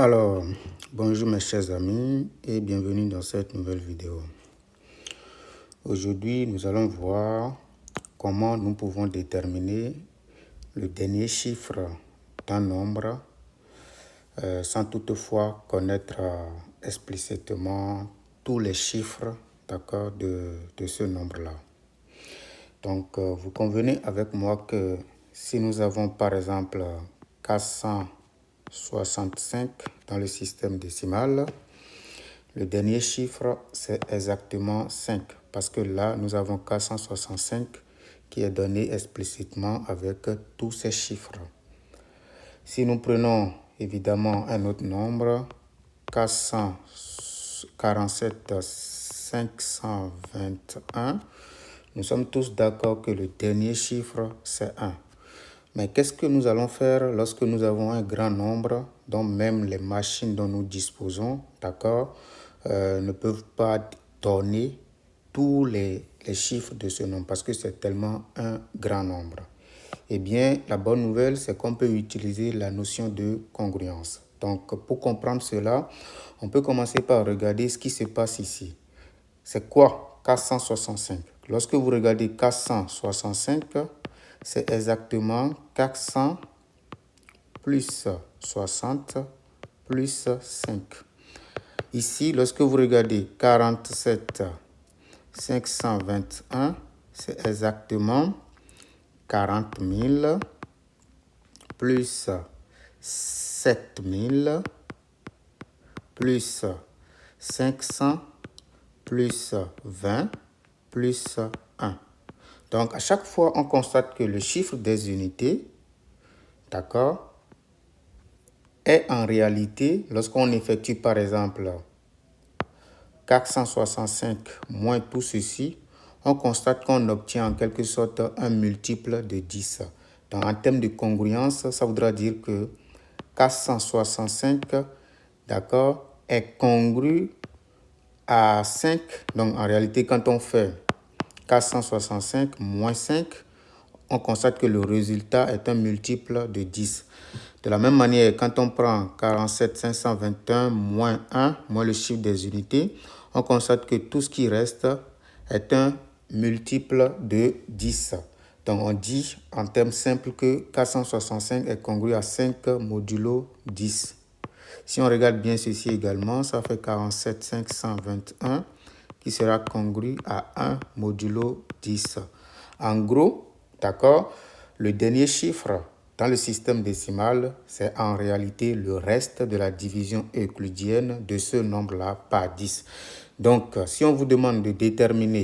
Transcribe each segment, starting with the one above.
Alors, bonjour mes chers amis et bienvenue dans cette nouvelle vidéo. Aujourd'hui, nous allons voir comment nous pouvons déterminer le dernier chiffre d'un nombre sans toutefois connaître explicitement tous les chiffres, d'accord, de ce nombre-là. Donc, vous convenez avec moi que si nous avons par exemple 465 dans le système décimal, le dernier chiffre, c'est exactement 5. Parce que là, nous avons 465 qui est donné explicitement avec tous ces chiffres. Si nous prenons évidemment un autre nombre, 447 521, nous sommes tous d'accord que le dernier chiffre, c'est 1. Mais qu'est-ce que nous allons faire lorsque nous avons un grand nombre dont même les machines dont nous disposons, d'accord, ne peuvent pas donner tous les chiffres de ce nombre parce que c'est tellement un grand nombre? Eh bien, la bonne nouvelle, c'est qu'on peut utiliser la notion de congruence. Donc, pour comprendre cela, on peut commencer par regarder ce qui se passe ici. C'est quoi 465? Lorsque vous regardez 465, c'est exactement 400 plus 60 plus 5. Ici, lorsque vous regardez 47 521, c'est exactement 40 000 plus 7 000 plus 500 plus 20 plus 1. Donc, à chaque fois, on constate que le chiffre des unités, d'accord, est en réalité, lorsqu'on effectue par exemple 465 moins tout ceci, on constate qu'on obtient en quelque sorte un multiple de 10. Donc, en termes de congruence, ça voudra dire que 465, d'accord, est congru à 5. Donc, en réalité, quand on fait 465 moins 5, on constate que le résultat est un multiple de 10. De la même manière, quand on prend 47 521 moins 1, moins le chiffre des unités, on constate que tout ce qui reste est un multiple de 10. Donc, on dit en termes simples que 465 est congru à 5 modulo 10. Si on regarde bien ceci également, ça fait 47 521 qui sera congru à 1 modulo 10. En gros, d'accord, le dernier chiffre dans le système décimal, c'est en réalité le reste de la division euclidienne de ce nombre-là par 10. Donc, si on vous demande de déterminer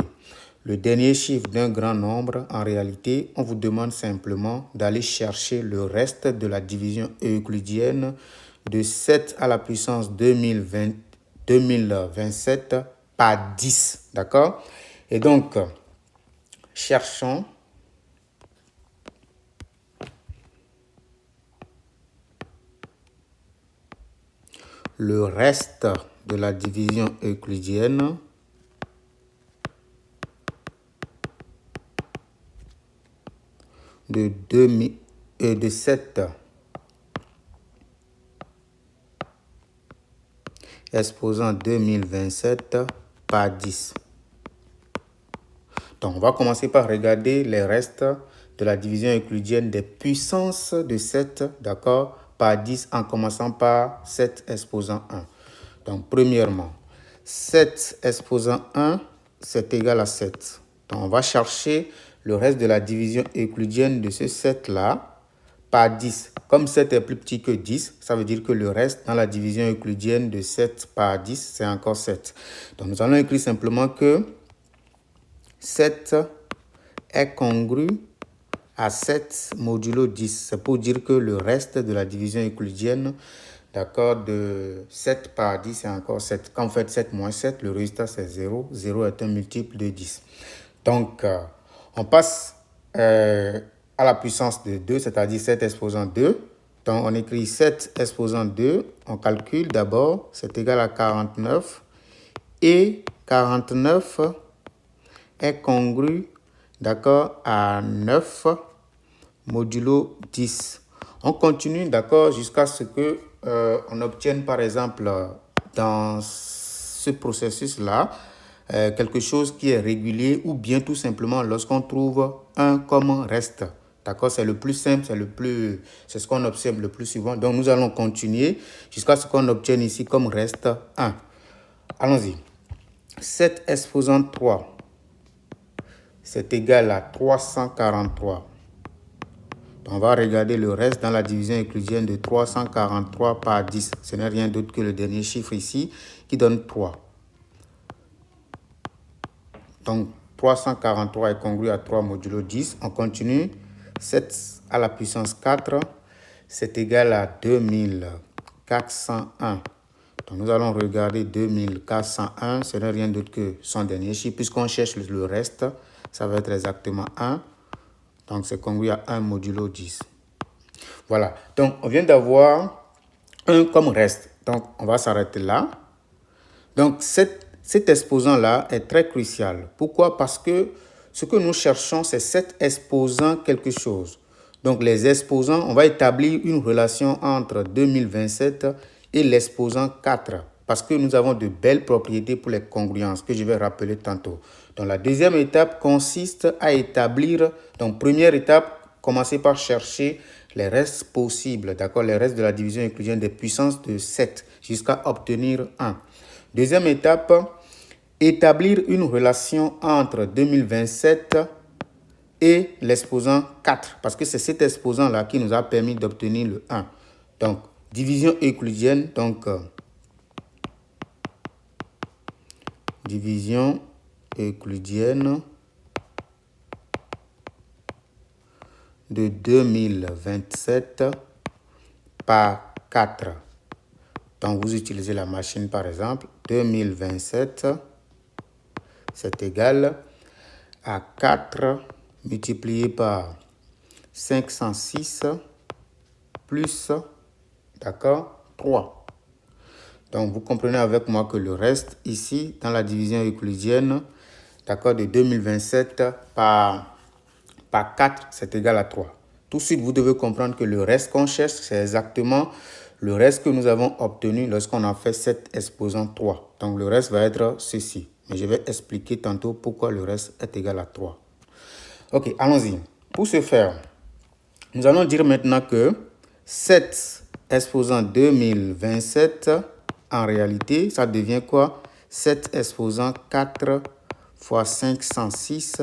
le dernier chiffre d'un grand nombre, en réalité, on vous demande simplement d'aller chercher le reste de la division euclidienne de 7 à la puissance 2027 par 10. D'accord? Et donc, cherchons le reste de la division euclidienne de 7 exposant 2027 par 10. Donc, on va commencer par regarder les restes de la division euclidienne des puissances de 7, d'accord, par 10 en commençant par 7 exposant 1. Donc, premièrement, 7 exposant 1, c'est égal à 7. Donc, on va chercher le reste de la division euclidienne de ce 7-là par 10. Comme 7 est plus petit que 10, ça veut dire que le reste dans la division euclidienne de 7 par 10, c'est encore 7. Donc, nous allons écrire simplement que 7 est congru à 7 modulo 10. C'est pour dire que le reste de la division euclidienne, d'accord, de 7 par 10, c'est encore 7. Quand vous faites 7 moins 7, le résultat c'est 0. 0 est un multiple de 10. Donc, on passe à la puissance de 2, c'est-à-dire 7 exposant 2. Donc, on écrit 7 exposant 2. On calcule d'abord, c'est égal à 49. Et 49 est congru, d'accord, à 9 modulo 10. On continue, d'accord, jusqu'à ce que on obtienne par exemple dans ce processus-là quelque chose qui est régulier ou bien tout simplement lorsqu'on trouve 1 comme reste. D'accord, c'est le plus simple, c'est ce qu'on observe le plus souvent. Donc, nous allons continuer jusqu'à ce qu'on obtienne ici comme reste 1. Allons-y. 7 exposant 3, c'est égal à 343. Donc, on va regarder le reste dans la division euclidienne de 343 par 10. Ce n'est rien d'autre que le dernier chiffre ici qui donne 3. Donc, 343 est congru à 3 modulo 10. On continue. 7 à la puissance 4, c'est égal à 2401. Donc, nous allons regarder 2401. Ce n'est rien d'autre que son dernier chiffre. Puisqu'on cherche le reste, ça va être exactement 1. Donc, c'est congru à 1 modulo 10. Voilà. Donc, on vient d'avoir 1 comme reste. Donc, on va s'arrêter là. Donc, cet exposant-là est très crucial. Pourquoi? Parce que ce que nous cherchons, c'est 7 exposants quelque chose. Donc, les exposants, on va établir une relation entre 2027 et l'exposant 4. Parce que nous avons de belles propriétés pour les congruences que je vais rappeler tantôt. Donc, la deuxième étape consiste à établir, donc première étape, commencer par chercher les restes possibles, d'accord, les restes de la division euclidienne des puissances de 7 jusqu'à obtenir 1. Deuxième étape, établir une relation entre 2027 et l'exposant 4, parce que c'est cet exposant-là qui nous a permis d'obtenir le 1. Donc, division euclidienne, division euclidienne de 2027 par 4. Donc, vous utilisez la machine, par exemple, 2027, c'est égal à 4 multiplié par 506 plus, d'accord, 3. Donc, vous comprenez avec moi que le reste ici, dans la division euclidienne, d'accord, de 2027 par 4, c'est égal à 3. Tout de suite, vous devez comprendre que le reste qu'on cherche, c'est exactement le reste que nous avons obtenu lorsqu'on a fait 7 exposant 3. Donc, le reste va être ceci. Mais je vais expliquer tantôt pourquoi le reste est égal à 3. Ok, allons-y. Pour ce faire, nous allons dire maintenant que 7 exposant 2027, en réalité, ça devient quoi? 7 exposant 4 fois 506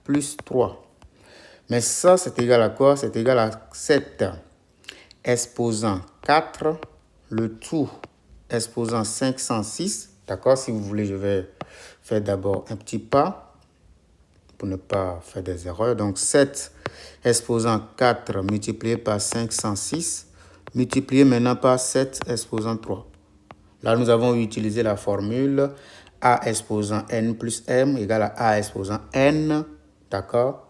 plus 3. Mais ça, c'est égal à quoi? C'est égal à 7 exposant 4, le tout exposant 506. D'accord? Si vous voulez, je vais faire d'abord un petit pas pour ne pas faire des erreurs. Donc, 7 exposant 4 multiplié par 506, multiplié maintenant par 7 exposant 3. Là, nous avons utilisé la formule A exposant n plus m égale à A exposant n, d'accord,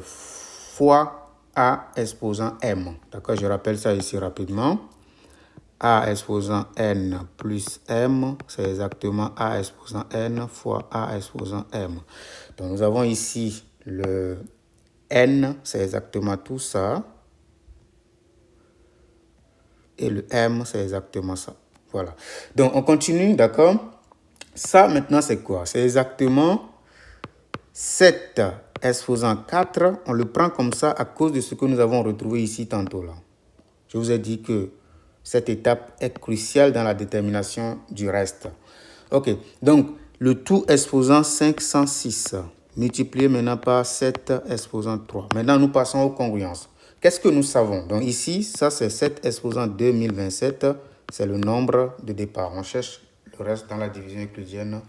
fois A exposant m. D'accord, je rappelle ça ici rapidement. A exposant n plus m, c'est exactement A exposant n fois A exposant m. Donc, nous avons ici le n, c'est exactement tout ça. Et le m, c'est exactement ça. Voilà. Donc, on continue, d'accord? Ça, maintenant, c'est quoi? C'est exactement 7 exposant 4. On le prend comme ça à cause de ce que nous avons retrouvé ici tantôt là. Je vous ai dit que cette étape est cruciale dans la détermination du reste. Ok. Donc, le tout exposant 506 multiplié maintenant par 7 exposant 3. Maintenant, nous passons aux congruences. Qu'est-ce que nous savons? Donc, ici, ça, c'est 7 exposant 2027. C'est le nombre de départ. On cherche le reste dans la division euclidienne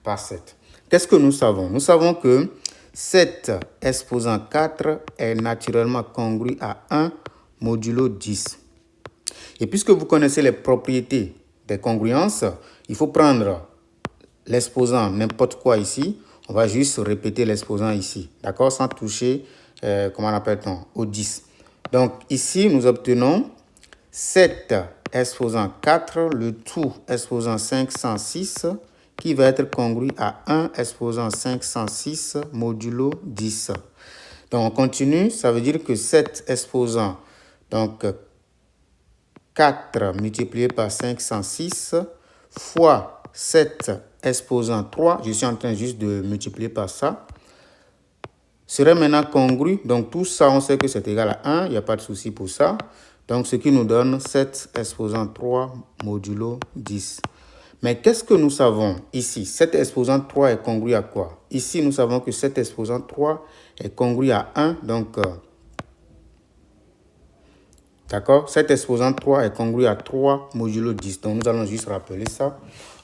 par 7. Qu'est-ce que nous savons? Nous savons que 7 exposant 4 est naturellement congru à 1 modulo 10. Et puisque vous connaissez les propriétés des congruences, il faut prendre l'exposant n'importe quoi ici. On va juste répéter l'exposant ici, d'accord, sans toucher, comment on appelle-t-on, au 10. Donc ici, nous obtenons 7 exposant 4, le tout exposant 506, qui va être congru à 1 exposant 506 modulo 10. Donc on continue, ça veut dire que 7 exposant, donc 4 multiplié par 506 fois 7 exposant 3, je suis en train juste de multiplier par ça, serait maintenant congru. Donc tout ça, on sait que c'est égal à 1, il n'y a pas de souci pour ça. Donc ce qui nous donne 7 exposant 3 modulo 10. Mais qu'est-ce que nous savons ici? 7 exposant 3 est congru à quoi? Ici, nous savons que 7 exposant 3 est congru à 1. Donc, d'accord? 7 exposant 3 est congru à 3 modulo 10. Donc, nous allons juste rappeler ça.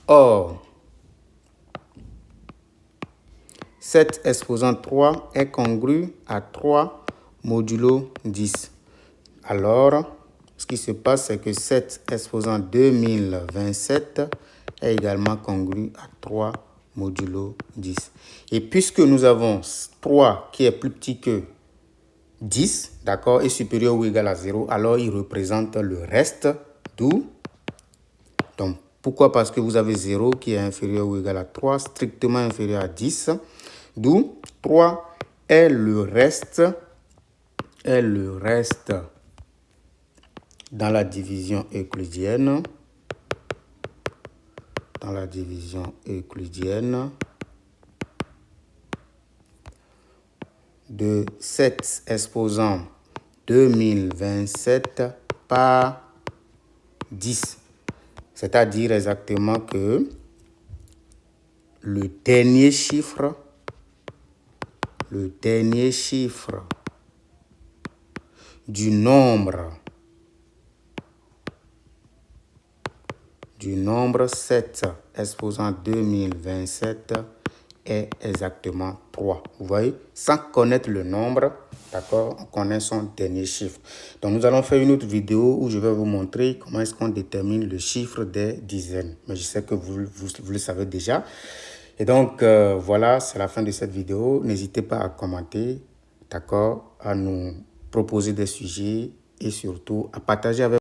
Or, 7 exposant 3 est congru à 3 modulo 10. Alors, ce qui se passe, c'est que 7 exposant 2027 est également congru à 3 modulo 10. Et puisque nous avons 3 qui est plus petit que 10, d'accord, et supérieur ou égal à 0, alors il représente le reste, d'où. Donc, pourquoi? Parce que vous avez 0 qui est inférieur ou égal à 3, strictement inférieur à 10, d'où 3 est le reste dans la division euclidienne. Dans la division euclidienne de 7 exposant 2027 par 10. C'est-à-dire exactement que le dernier chiffre du nombre 7 exposant 2027 est exactement 3. Vous voyez, sans connaître le nombre, d'accord, on connaît son dernier chiffre. Donc, nous allons faire une autre vidéo où je vais vous montrer comment est-ce qu'on détermine le chiffre des dizaines. Mais je sais que vous le savez déjà. Et donc, voilà, c'est la fin de cette vidéo. N'hésitez pas à commenter, d'accord, à nous proposer des sujets et surtout à partager avec